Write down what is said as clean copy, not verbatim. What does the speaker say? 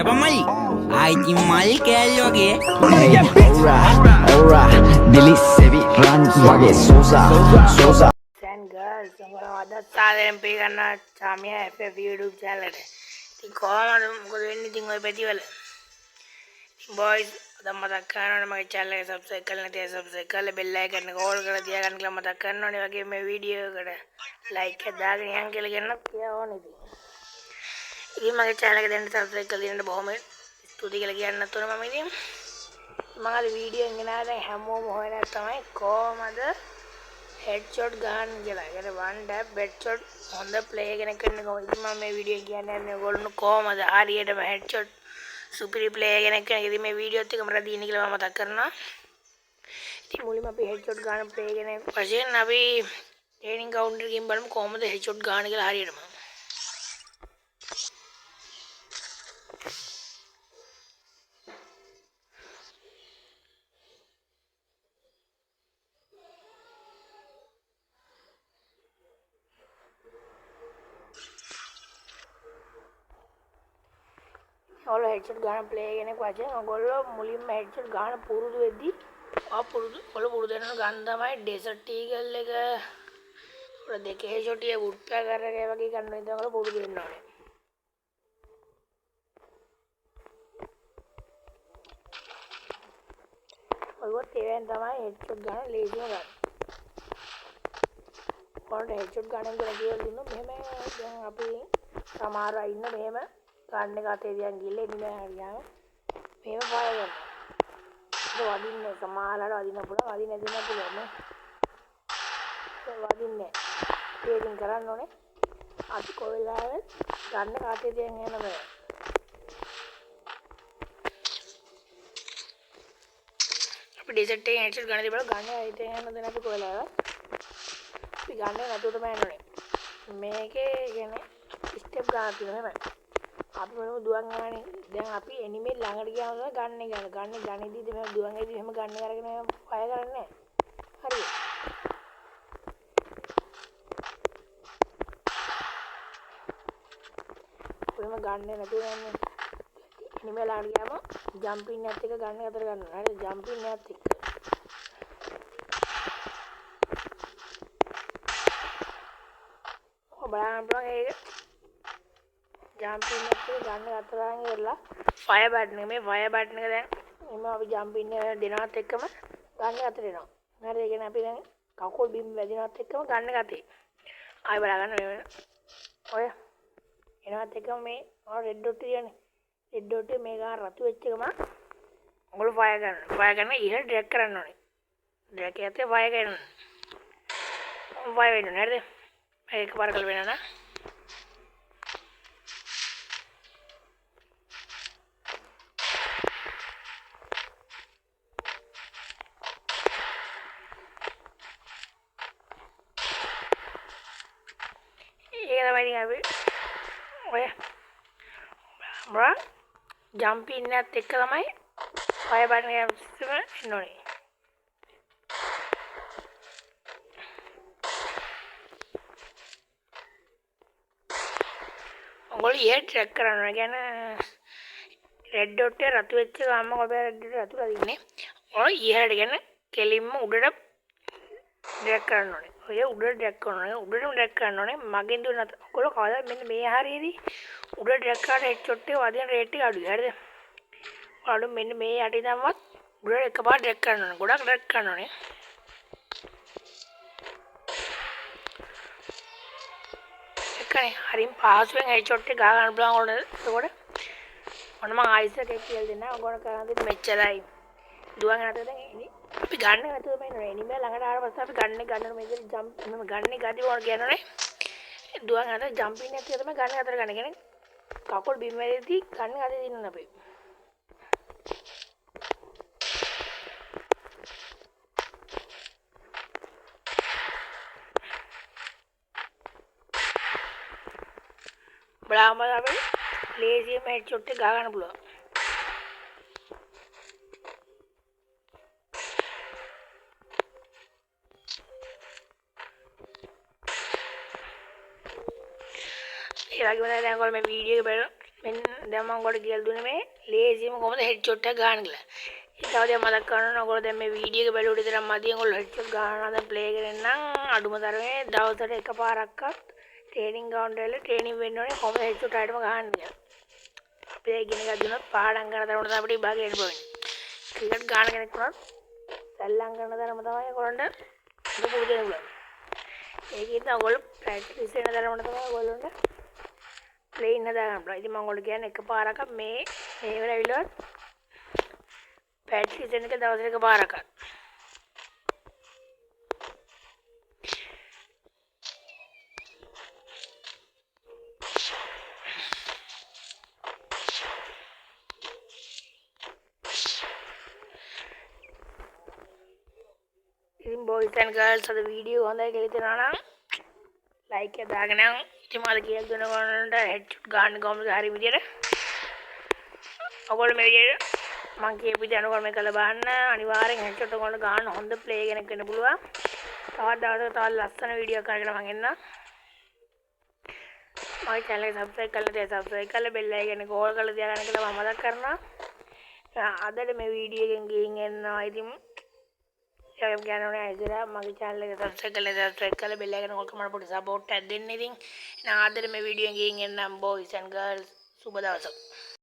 යපන් මල්ලි ආයිති මල් කෑල්ල වගේ alright delivery run වගේ සෝසා and girls අද සාදරයෙන් පිළිගන්න චාමියා FF YouTube channel එකට. ඉතින් කොහමද මොකද වෙන්නේ ඉතින් ඔය පැතිවල. ඉතින් boys අද මතක් කරනවානේ මගේ channel එක subscribe කරලා නැති අය subscribe කරලා bell icon එක all කරලා තියාගන්න කියලා මතක් කරනවානේ. වගේ මේ වීඩියෝ එකට like එක දාගෙන යන් කියලා කියන්න කියලා ඕනේ ඉතින්. ඉතින් මගේ channel එක දැන් subscribe කරලා දෙන්න බොහොම ස්තුතියි කියලා කියන්නත් ඕනේ මම ඉතින්. මම අද වීඩියෝ එකෙන් ගෙනාවා හැමෝම හොයන තමයි කොහමද headshot ගන්න කියලා. ඒකට one tap headshot හොඳ play කෙනෙක් වෙන්න කොහොමද? ඉතින් මම මේ වීඩියෝ කියන්නේ ඔයගොල්ලෝ කොහමද හරියටම headshot සුපිරි play කෙනෙක් වෙන්න. ඉතින් මේ වීඩියෝත් එක මට දින්න කියලා මම මතක් කරනවා. ඉතින් මුලින්ම අපි headshot ගන්න play කෙනෙක් වශයෙන් අපි training counter එකකින් බලමු කොහමද headshot ගන්න කියලා හරියටම. ඔයාලා headshot ගන්න play කෙනෙක් වශයෙන් ඔයගොල්ලෝ මුලින්ම headshot ගන්න පුරුදු වෙද්දි පුරුදු වෙන ගන්න තමයි desert eagle එක උඩ දෙකේ shot එක woodpecker එක වගේ ගන්න ඉතින් ඔයගොල්ලෝ පුරුදු වෙන්න ඕනේ. ඔයගොල්ලෝ තේරෙන් තමයි headshot ගන්න ලේසිම ගන්න. ඔයාලට headshot ගන්න කියලා කියලා දුන්නොත් මෙහෙම දැන් අපි සමහර අය ඉන්න මෙහෙම ගන්න එක අතේ තියන් ගිහලා එන්නේ හරියම මේව පාය ගන්න. ඒක වදින්නේ සමාහලට වදින්න පුළුවන් වදින්න දෙන්න පුළුවන් නේ. ඒක වදින්නේ. ඒකින් කරන්න ඕනේ. අත් කොල්ලාවේ ගන්න එක අතේ තියන් යන බෑ. අපි ඩෙසර්ට් එකේ headshot ගන්න දීපල ගන්න හිතේ යන දෙන අපි කොල්ලාව. අපි ගන්න නැතුව තමයි යන්නේ. මේකේ කියන්නේ ස්ටෙප් ගන්න තියෙනවා නේ. අපි මොනවද දුවන් යනනේ දැන් අපි එනිමේ ළඟට ගියාම තමයි ගන්නේදී මේ දුවන් එදී එහෙම ගන්න අරගෙන පය කරන්නේ හරි කොහොම ගන්නේ නැතුව යන්නේ එනිමේ ළඟට ගියාම ජම්පින් නැත් එක ගන්න අතර ගන්නවා හරි ජම්පින් නැත් එක බලන්න බලන්න ඒක ජම්පින් එක ගන්න අතරන් ඉවරලා ෆයර් බටන් එක මේ ෆයර් බටන් එක දැන් එimhe අපි ජම්පින් එක දෙනවත් එක්කම ගන්න අතර එනවා. හරි ඒ කියන්නේ අපි දැන් කකුල් බිම් වැදිනවත් එක්කම ගන්න ගතේ. ආයෙ බලා ගන්න මේ ඔය එනවත් එක්කම මේ රෙඩ් ඩොට් තියන්නේ. රෙඩ් ඩොට් එක මේ ගාන රතු වෙච්ච එකම ඔයගොල්ලෝ ෆයර් කරන්න. ෆයර් කරන ඉහළ ඩ්‍රැග් කරන්න ඕනේ. ඩ්‍රැග් එකත් ෆයර් කරන්න. ෆයර් වෙන්න නේද? මේක පාර කළ වෙනා නා. ජම්පින් එකත් එක්ක තමයි ෆයර් බටන් එක එන්න ඕනේ. ඔයගොල්ලෝ ඊට ට්‍රැක් කරන්න ඕනේ. කියන්නේ රෙඩ් ඩොට් එක රතු වෙච්ච ගමන් ඔබේ රෙඩ් ඩොට් රතුලා දින්නේ. ඔය ඊහාට කියන්නේ කෙලින්ම උඩට ඩ්‍රැග් කරන්න ඕනේ. ඔය උඩට ඩ්‍රැග් කරන්න ඕනේ. උඩටම ඩ්‍රැග් කරන්න ඕනේ. මගෙන් දුන්න ඔයගොල්ලෝ කවදා මෙන්න මේ හරියේදී උඩ ඩ්‍රැග් කරලා headshot එක වදින රේට් එක අඩුයි. හරිද? ඔයාලට මෙන්න මේ යටි දැම්මත් උඩට එකපාර ඩ්‍රැග් කරන්න ඕනේ. ගොඩක් ඩ්‍රැග් කරන්න ඕනේ. එකනේ හරිම පහසුවෙන් headshot එක ගා ගන්න පුළුවන් ඕනේ. ඒකෝට මොන මම ආයිස් එකක් කියලා දෙන්න. ඔයගොල්ලෝ කරන් දෙන්න මෙච්චරයි. දුවන් යනකොට දැන් අපි ගන්න නැතුව මේ එනිමේ ළඟට ආවට පස්සේ අපි ගන්න මේක ජම්ප් මම ගන්නේ ගාදී වුණා කියනෝනේ. දුවන් අතර ජම්පින් එකක් තමයි ගන්න අතර ගන්න. කියන්නේ කකුල් බිම් වැදෙද්දි ගන්න අතේ දිනන අපි. බලන්න අපි ලේසියෙම headshot එක ගා ගන්න පුළුවන්. ඒ වගේම දැන් ඔයාලා මේ වීඩියෝ එක බලන මෙන්න දැන් මම ඔයාලට කියලා දුන්නේ මේ ලේසියම කොහොමද හෙඩ්ෂොට් එක ගන්න කියලා. ඉතින් තව දෙයක් මතක් කරගන්න ඕන. ඔයගොල්ලෝ දැන් මේ වීඩියෝ එක බැලුවට විතරක් මදි. ඔයගොල්ලෝ හෙඩ්ෂොට් ගන්නවා දැන් ප්ලේ කරගෙන නම් අඩුම තරමේ දවසට එකපාරක්වත් ට්‍රේනින් ග්‍රවුන්ඩ් වල ට්‍රේනින් වෙන්න ඕනේ කොහොමද හෙඩ්ෂොට් ආයෙම ගන්න කියලා. අපි ඒක ඉගෙන ගන්න දුන්නොත් පාඩම් කරන තරමට තමයි අපිට විභාගෙ එන්න පුළුවන්. ක්‍රිකට් ගන්න කෙනෙක් වුණත් සැල්ලම් කරන තරම තමයි ඔයගොල්ලන්ට පුරුදු වෙන්න පුළුවන්. ඒකෙන් ඔයගොල්ලෝ ප්‍රැක්ටිස් වෙන තරමට තමයි ඔයගොල්ලන්ට ප්ලේන් හදාගන්න පුළුවන්. ඉතින් මම ඔයාලට කියන්නේ එකපාරක් මේකට ඇවිල්ලවත් ප්‍රැක්ටිස් වෙන එක දවසට එකපාරක්. ඉතින් boys and girls අද වීඩියෝ හොඳයි කියලා හිතනවා නම් ලයික් එක දාගෙන ඉතින් මම කියලා දුන්න ගොල්ලන්ට හෙඩ්ෂොට් ගන්න කොහොමද හරි විදියට ඔයගොල්ලෝ මේ විදියට මම කියපු විදියට අනුකරණය කරලා බලන්න අනිවාර්යෙන් හෙඩ්ෂොට් ඔයගොල්ලෝ ගන්න හොඳ ප්ලේ කෙනෙක් වෙන්න පුළුවන්. තවත් දවසක තවත් ලස්සන වීඩියෝ එකක් කරගෙන මම එන්නම්. මගේ channel එක subscribe කරලා bell icon එක all කරලා තියාගන්න කියලා මම මතක් කරනවා. අදට මේ වීඩියෝ එකෙන් ගිහින් එනවා. ඉතින් ඒක කියන්නේ ඇයිදලා මගේ channel එක subscribe කරලා bell icon all කරලා පොඩි support එකක් දෙන්න. ඉතින් අදට මේ වීඩියෝ එකෙන් ගිහින් එන්නම් boys and girls සුබ දවසක්.